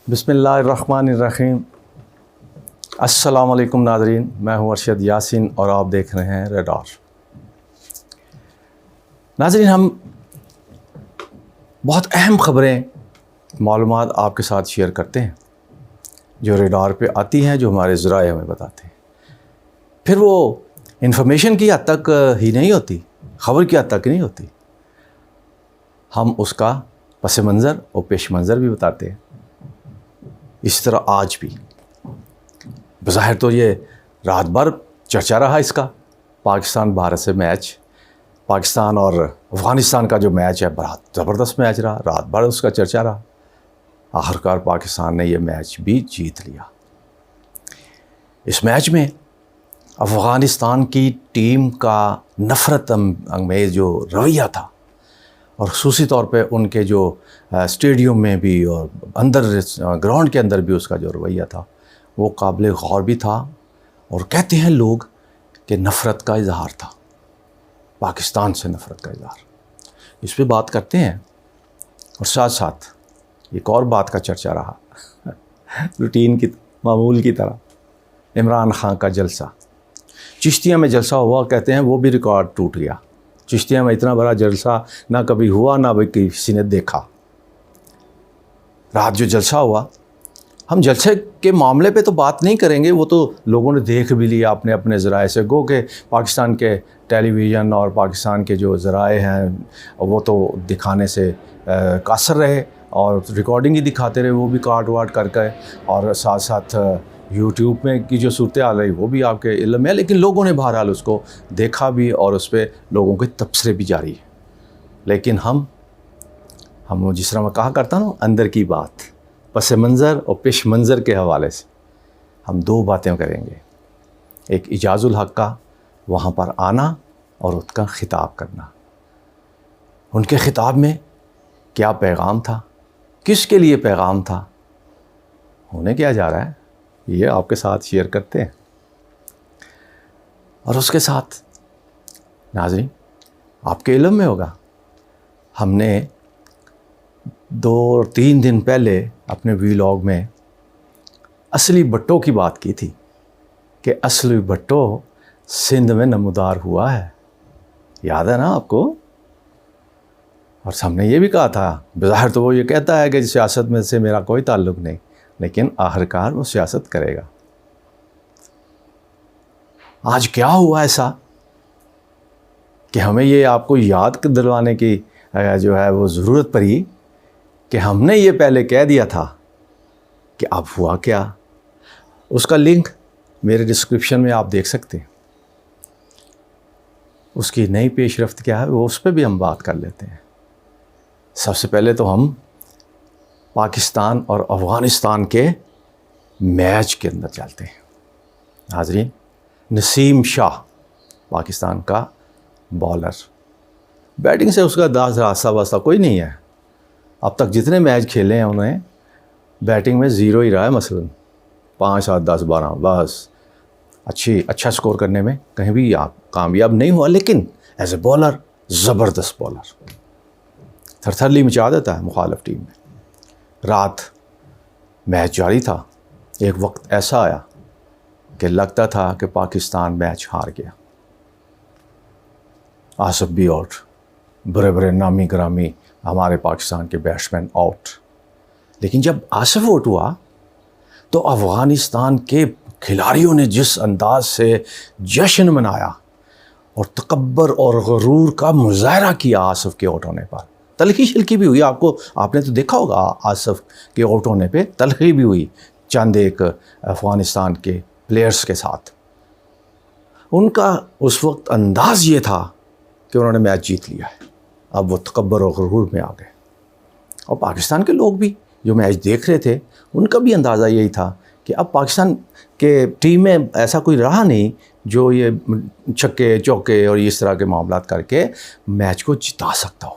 بسم اللہ الرحمن الرحیم۔ السلام علیکم ناظرین، میں ہوں ارشد یاسین اور آپ دیکھ رہے ہیں ریڈار۔ ناظرین، ہم بہت اہم خبریں، معلومات آپ کے ساتھ شیئر کرتے ہیں جو ریڈار پہ آتی ہیں، جو ہمارے ذرائع ہمیں بتاتے ہیں۔ پھر وہ انفارمیشن کی حد تک ہی نہیں ہوتی، خبر کی حد تک نہیں ہوتی، ہم اس کا پس منظر اور پیش منظر بھی بتاتے ہیں۔ اس طرح آج بھی بظاہر تو یہ رات بھر چرچا رہا اس کا، پاکستان بھارت سے میچ، پاکستان اور افغانستان کا جو میچ ہے بہت زبردست میچ رہا، رات بھر اس کا چرچا رہا۔ آخرکار پاکستان نے یہ میچ بھی جیت لیا۔ اس میچ میں افغانستان کی ٹیم کا نفرت انگیز جو رویہ تھا، اور خصوصی طور پہ ان کے جو اسٹیڈیم میں بھی اور اندر گراؤنڈ کے اندر بھی اس کا جو رویہ تھا، وہ قابل غور بھی تھا، اور کہتے ہیں لوگ کہ نفرت کا اظہار تھا، پاکستان سے نفرت کا اظہار۔ اس پہ بات کرتے ہیں، اور ساتھ ساتھ ایک اور بات کا چرچا رہا روٹین کی معمول کی طرح، عمران خان کا جلسہ، چشتیہ میں جلسہ ہوا کہتے ہیں، وہ بھی ریکارڈ ٹوٹ گیا۔ چشتیہ میں اتنا بڑا جلسہ نہ کبھی ہوا، نہ کسی نے دیکھا۔ رات جو جلسہ ہوا، ہم جلسے کے معاملے پہ تو بات نہیں کریں گے، وہ تو لوگوں نے دیکھ بھی لیا اپنے اپنے ذرائع سے، گو کہ پاکستان کے ٹیلی ویژن اور پاکستان کے جو ذرائع ہیں وہ تو دکھانے سے قاصر رہے، اور ریکارڈنگ ہی دکھاتے رہے، وہ بھی کاٹ واٹ کر کے، اور ساتھ ساتھ یوٹیوب میں کی جو صورتحال رہی وہ بھی آپ کے علم میں ہے، لیکن لوگوں نے بہرحال اس کو دیکھا بھی، اور اس پہ لوگوں کے تبصرے بھی جاری ہیں۔ لیکن ہم جس طرح میں کہا کرتا ہوں، اندر کی بات، پس منظر اور پیش منظر کے حوالے سے ہم دو باتیں کریں گے۔ ایک اعجاز الحق کا وہاں پر آنا، اور اس کا خطاب کرنا۔ ان کے خطاب میں کیا پیغام تھا، کس کے لیے پیغام تھا، ہونے کیا جا رہا ہے، یہ آپ کے ساتھ شیئر کرتے ہیں۔ اور اس کے ساتھ ناظرین، آپ کے علم میں ہوگا، ہم نے 2-3 دن پہلے اپنے ویلاگ میں اصلی بھٹو کی بات کی تھی کہ اصلی بھٹو سندھ میں نمودار ہوا ہے، یاد ہے نا آپ کو؟ اور ہم نے یہ بھی کہا تھا، بظاہر تو وہ یہ کہتا ہے کہ سیاست میں سے میرا کوئی تعلق نہیں، لیکن آخرکار وہ سیاست کرے گا۔ آج کیا ہوا ایسا کہ ہمیں یہ آپ کو یاد دلوانے کی جو ہے وہ ضرورت پڑی کہ ہم نے یہ پہلے کہہ دیا تھا کہ اب ہوا کیا؟ اس کا لنک میرے ڈسکرپشن میں آپ دیکھ سکتے ہیں۔ اس کی نئی پیش رفت کیا ہے، وہ اس پہ بھی ہم بات کر لیتے ہیں۔ سب سے پہلے تو ہم پاکستان اور افغانستان کے میچ کے اندر چلتے ہیں۔ حاضرین، نسیم شاہ پاکستان کا بالر، بیٹنگ سے اس کا راستہ واسطہ کوئی نہیں ہے۔ اب تک جتنے میچ کھیلے ہیں انہیں بیٹنگ میں 0 ہی رہا ہے، مثلاً 5, 7, 10, 12، بس اچھا سکور کرنے میں کہیں بھی کامیاب نہیں ہوا، لیکن ایز اے بالر زبردست بالر، تھر تھرلی مچا دیتا ہے مخالف ٹیم میں۔ رات میچ جاری تھا، ایک وقت ایسا آیا کہ لگتا تھا کہ پاکستان میچ ہار گیا۔ آصف بھی آؤٹ، بڑے نامی گرامی ہمارے پاکستان کے بیٹسمین آؤٹ، لیکن جب آصف آؤٹ ہوا تو افغانستان کے کھلاڑیوں نے جس انداز سے جشن منایا اور تکبر اور غرور کا مظاہرہ کیا آصف کے آؤٹ ہونے پر، تلخی شلکی بھی ہوئی، آپ نے تو دیکھا ہوگا آصف کے آؤٹ ہونے پہ تلخی بھی ہوئی چند ایک افغانستان کے پلیئرز کے ساتھ۔ ان کا اس وقت انداز یہ تھا کہ انہوں نے میچ جیت لیا ہے، اب وہ تکبر اور غرور میں آ گئے۔ اور پاکستان کے لوگ بھی جو میچ دیکھ رہے تھے، ان کا بھی اندازہ یہی تھا کہ اب پاکستان کے ٹیم میں ایسا کوئی رہا نہیں جو یہ چھکے چوکے اور اس طرح کے معاملات کر کے میچ کو جتا سکتا ہو۔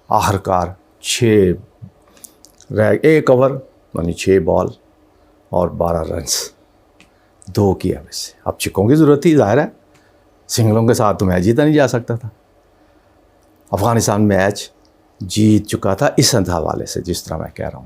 آخرکار 1 اوور یعنی 6 بال اور 12 رنز، 2 کی ایوریج سے۔ اب چھکوں کی ضرورت تھی، ظاہر ہے سنگلوں کے ساتھ تو میچ جیتا نہیں جا سکتا تھا۔ افغانستان میچ جیت چکا تھا اس حوالے سے، جس طرح میں کہہ رہا ہوں۔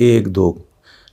1-2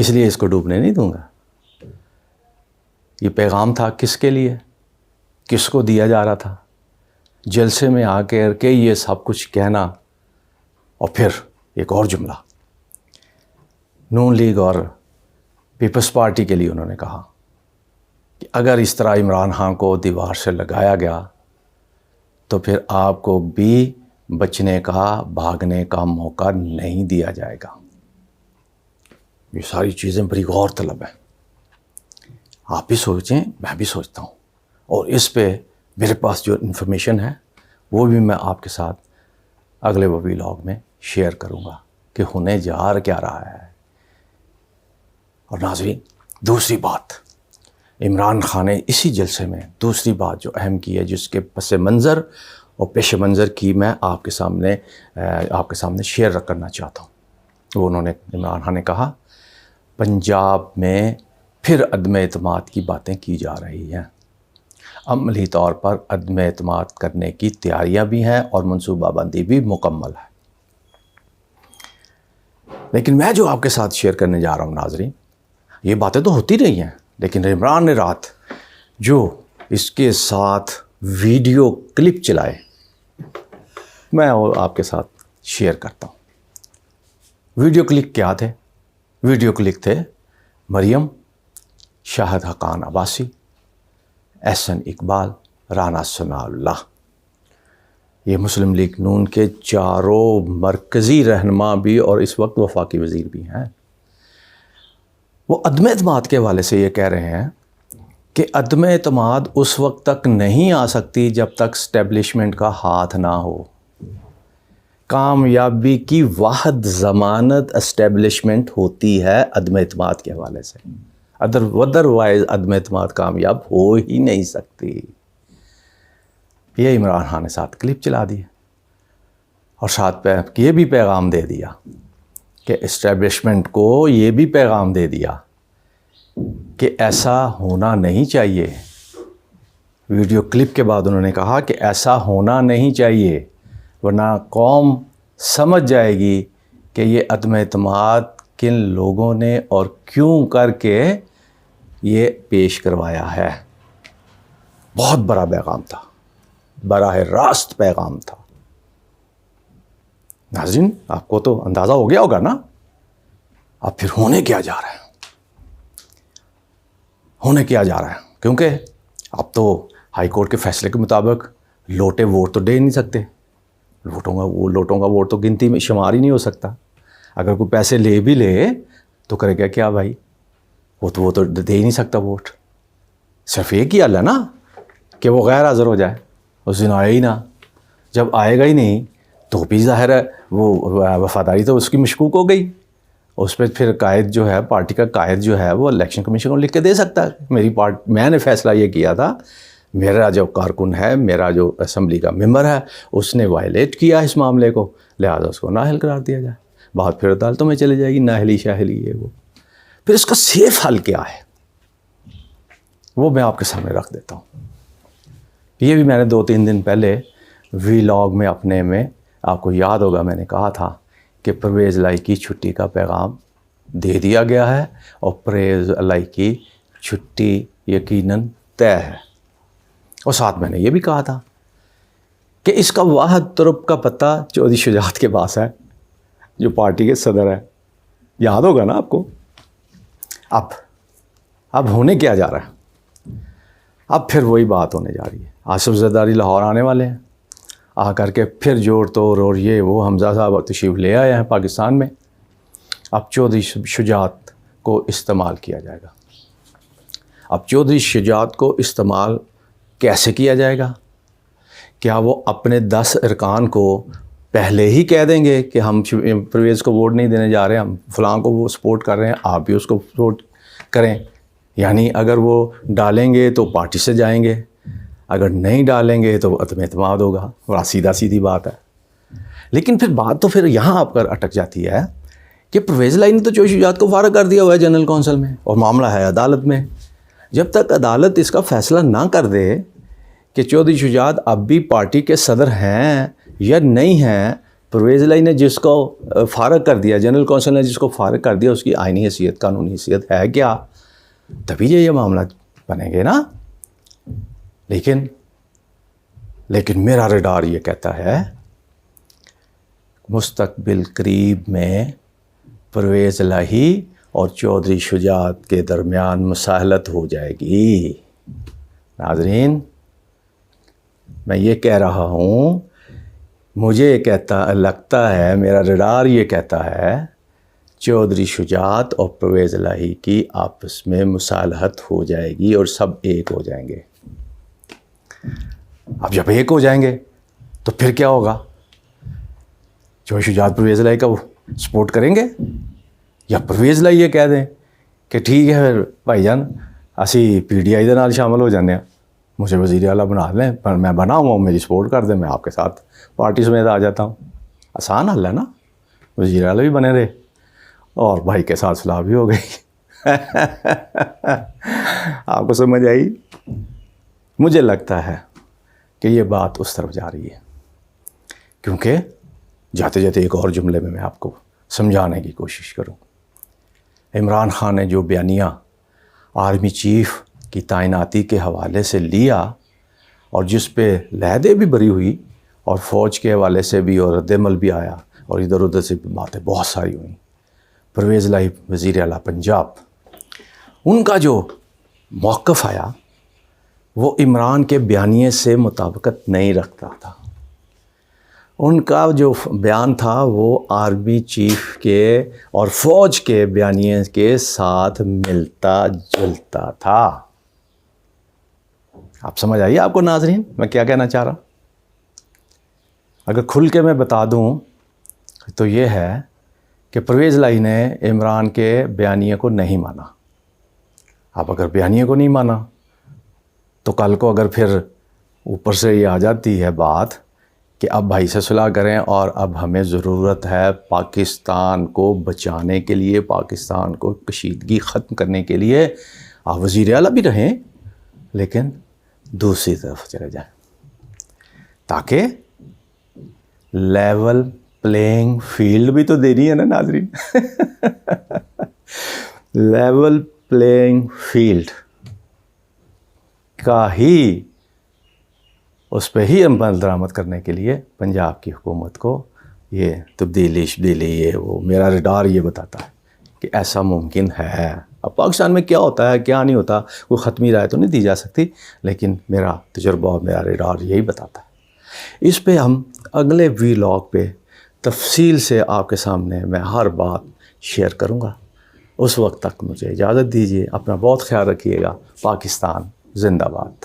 اس لیے اس کو ڈوبنے نہیں دوں گا۔ یہ پیغام تھا کس کے لیے، کس کو دیا جا رہا تھا؟ جلسے میں آ کر کے یہ سب کچھ کہنا، اور پھر ایک اور جملہ نون لیگ اور پیپلز پارٹی کے لیے انہوں نے کہا کہ اگر اس طرح عمران خان کو دیوار سے لگایا گیا تو پھر آپ کو بھی بچنے کا، بھاگنے کا موقع نہیں دیا جائے گا۔ یہ ساری چیزیں بڑی غور طلب ہیں، آپ بھی سوچیں، میں بھی سوچتا ہوں، اور اس پہ میرے پاس جو انفارمیشن ہے وہ بھی میں آپ کے ساتھ اگلے ویلاگ میں شیئر کروں گا کہ ہونے جا کیا رہا ہے۔ اور ناظرین، دوسری بات عمران خان نے اسی جلسے میں دوسری بات جو اہم کی ہے، جس کے پس منظر اور پیش منظر کی میں آپ کے سامنے شیئر کرنا چاہتا ہوں، وہ انہوں نے عمران خان نے کہا پنجاب میں پھر عدم اعتماد کی باتیں کی جا رہی ہیں، عملی طور پر عدم اعتماد کرنے کی تیاریاں بھی ہیں اور منصوبہ بندی بھی مکمل ہے۔ لیکن میں جو آپ کے ساتھ شیئر کرنے جا رہا ہوں ناظرین، یہ باتیں تو ہوتی رہی ہیں، لیکن عمران نے رات جو اس کے ساتھ ویڈیو کلپ چلائے، میں وہ آپ کے ساتھ شیئر کرتا ہوں۔ ویڈیو کلپ کیا تھے؟ ویڈیو کلپ تھے مریم، شاہد حقان عباسی، احسن اقبال، رانا ثناء اللہ۔ یہ مسلم لیگ نون کے چاروں مرکزی رہنما بھی اور اس وقت وفاقی وزیر بھی ہیں۔ وہ عدم اعتماد کے حوالے سے یہ کہہ رہے ہیں کہ عدم اعتماد اس وقت تک نہیں آ سکتی جب تک اسٹیبلشمنٹ کا ہاتھ نہ ہو۔ کامیابی کی واحد ضمانت اسٹیبلشمنٹ ہوتی ہے عدم اعتماد کے حوالے سے، ادروائز عدم اعتماد کامیاب ہو ہی نہیں سکتی۔ یہ عمران خان نے ساتھ کلپ چلا دی اور ساتھ یہ بھی پیغام دے دیا کہ اسٹیبلشمنٹ کو یہ بھی پیغام دے دیا کہ ایسا ہونا نہیں چاہیے۔ ویڈیو کلپ کے بعد انہوں نے کہا کہ ایسا ہونا نہیں چاہیے، ورنہ قوم سمجھ جائے گی کہ یہ عدم اعتماد کن لوگوں نے اور کیوں کر کے یہ پیش کروایا ہے۔ بہت بڑا پیغام تھا، براہ راست پیغام تھا۔ ناظرین، آپ کو تو اندازہ ہو گیا ہوگا نا اب پھر ہونے کیا جا رہا ہے، ہونے کیا جا رہا ہے، کیونکہ اب تو ہائی کورٹ کے فیصلے کے مطابق لوٹے ووٹ تو دے نہیں سکتے، لوٹوں کا ووٹ تو گنتی میں شمار ہی نہیں ہو سکتا۔ اگر کوئی پیسے لے بھی لے تو کرے گا کیا بھائی، وہ تو دے ہی نہیں سکتا ووٹ۔ صرف ایک ہی حل ہے نا کہ وہ غیر حاضر ہو جائے، اس دن آئے ہی نہ۔ جب آئے گا ہی نہیں تو بھی ظاہر ہے وہ وفاداری تو اس کی مشکوک ہو گئی، اس پہ پھر قائد جو ہے، پارٹی کا قائد جو ہے، وہ الیکشن کمیشن کو لکھ کے دے سکتا ہے میں نے فیصلہ یہ کیا تھا، میرا جو کارکن ہے، میرا جو اسمبلی کا ممبر ہے، اس نے وائلیٹ کیا اس معاملے کو، لہٰذا اس کو نااہل قرار دیا جائے۔ بات پھر عدالتوں میں چلی جائے گی، نااہلی شاہلی یہ وہ۔ پھر اس کا سیف حل کیا ہے وہ میں آپ کے سامنے رکھ دیتا ہوں۔ یہ بھی میں نے 2-3 دن پہلے ویلاگ میں اپنے میں آپ کو یاد ہوگا میں نے کہا تھا کہ پرویز الہی کی چھٹی کا پیغام دے دیا گیا ہے اور پرویز الہی کی چھٹی یقیناً طے ہے۔ اور ساتھ میں نے یہ بھی کہا تھا کہ اس کا واحد طرف کا پتہ چودھری شجاعت کے پاس ہے، جو پارٹی کے صدر ہے، یاد ہوگا نا آپ کو۔ اب ہونے کیا جا رہا ہے؟ اب پھر وہی بات ہونے جا رہی ہے۔ آصف زرداری لاہور آنے والے ہیں، آ کر کے پھر جوڑ توڑ اور یہ وہ حمزہ صاحب تشریف لے آئے ہیں پاکستان میں۔ اب چودھری شجاعت کو استعمال کیا جائے گا۔ اب چودھری شجاعت کو استعمال کیسے کیا جائے گا؟ کیا وہ اپنے 10 ارکان کو پہلے ہی کہہ دیں گے کہ ہم پرویز کو ووٹ نہیں دینے جا رہے، ہم فلاں کو وہ سپورٹ کر رہے ہیں، آپ بھی اس کو سپورٹ کریں؟ یعنی اگر وہ ڈالیں گے تو پارٹی سے جائیں گے، اگر نہیں ڈالیں گے تو عدم اعتماد ہوگا۔ بڑا سیدھی بات ہے۔ لیکن پھر بات تو پھر یہاں آپ کر اٹک جاتی ہے کہ پرویز الہی نے تو چودھری شجاعت کو فارغ کر دیا ہوا ہے جنرل کونسل میں، اور معاملہ ہے عدالت میں۔ جب تک عدالت اس کا فیصلہ نہ کر دے کہ چودھری شجاعت اب بھی پارٹی کے صدر ہیں یا نہیں ہیں، پرویز الہی نے جس کو فارغ کر دیا، جنرل کونسل نے جس کو فارغ کر دیا، اس کی آئینی حیثیت، قانونی حیثیت ہے کیا؟ تبھی یہ معاملات بنیں گے نا. لیکن میرا ریڈار یہ کہتا ہے مستقبل قریب میں پرویز الہی اور چودھری شجاعت کے درمیان مصالحت ہو جائے گی. ناظرین، میں یہ کہہ رہا ہوں، مجھے لگتا ہے، میرا ریڈار یہ کہتا ہے چودھری شجاعت اور پرویز الہی کی آپس میں مصالحت ہو جائے گی اور سب ایک ہو جائیں گے. اب جب ایک ہو جائیں گے تو پھر کیا ہوگا؟ چودھری شجاعت پرویز الہی کا وہ سپورٹ کریں گے، یا پرویز الہی یہ کہہ دیں کہ ٹھیک ہے پھر بھائی جان اسی پی ڈی آئی دے نال شامل ہو جانے ہیں، مجھے وزیر اعلیٰ بنا لیں، پر میں بنا ہوا ہوں، میری سپورٹ کر دیں، میں آپ کے ساتھ پارٹی سمیت آ جاتا ہوں. آسان حل ہے نا، وزیر اعلیٰ بھی بنے رہے اور بھائی کے ساتھ صلاح بھی ہو گئی. آپ کو سمجھ آئی؟ مجھے لگتا ہے کہ یہ بات اس طرف جا رہی ہے، کیونکہ جاتے جاتے ایک اور جملے میں آپ کو سمجھانے کی کوشش کروں. عمران خان نے جو بیانیہ آرمی چیف کی تعیناتی کے حوالے سے لیا اور جس پہ لہدے بھی بری ہوئی اور فوج کے حوالے سے بھی اور رد عمل بھی آیا اور ادھر ادھر سے بھی باتیں بہت ساری ہوئیں. پرویز الہی وزیر اعلیٰ پنجاب، ان کا جو موقف آیا وہ عمران کے بیانیے سے مطابقت نہیں رکھتا تھا. ان کا جو بیان تھا وہ آرمی چیف کے اور فوج کے بیانیے کے ساتھ ملتا جلتا تھا. آپ سمجھ آئیے آپ کو ناظرین میں کیا کہنا چاہ رہا؟ اگر کھل کے میں بتا دوں تو یہ ہے کہ پرویز الہی نے عمران کے بیانیے کو نہیں مانا. اب اگر بیانیے کو نہیں مانا تو کل کو اگر پھر اوپر سے یہ آ جاتی ہے بات کہ اب بھائی سے صلح کریں اور اب ہمیں ضرورت ہے پاکستان کو بچانے کے لیے، پاکستان کو کشیدگی ختم کرنے کے لیے، آپ وزیر اعلیٰ بھی رہیں لیکن دوسری طرف چلے جائیں، تاکہ لیول پلینگ فیلڈ بھی تو دینی ہے نا ناظرین. لیول پلینگ فیلڈ کا ہی اس پہ ہی عمل درآمد کرنے کے لیے پنجاب کی حکومت کو یہ تبدیلی یہ وہ میرا ریڈار یہ بتاتا ہے کہ ایسا ممکن ہے. اب پاکستان میں کیا ہوتا ہے کیا نہیں ہوتا کوئی حتمی رائے تو نہیں دی جا سکتی، لیکن میرا تجربہ اور میرا ریڈار یہی بتاتا ہے. اس پہ ہم اگلے ویلاگ پہ تفصیل سے آپ کے سامنے میں ہر بات شیئر کروں گا. اس وقت تک مجھے اجازت دیجیے، اپنا بہت خیال رکھیے گا. پاکستان زندہ باد.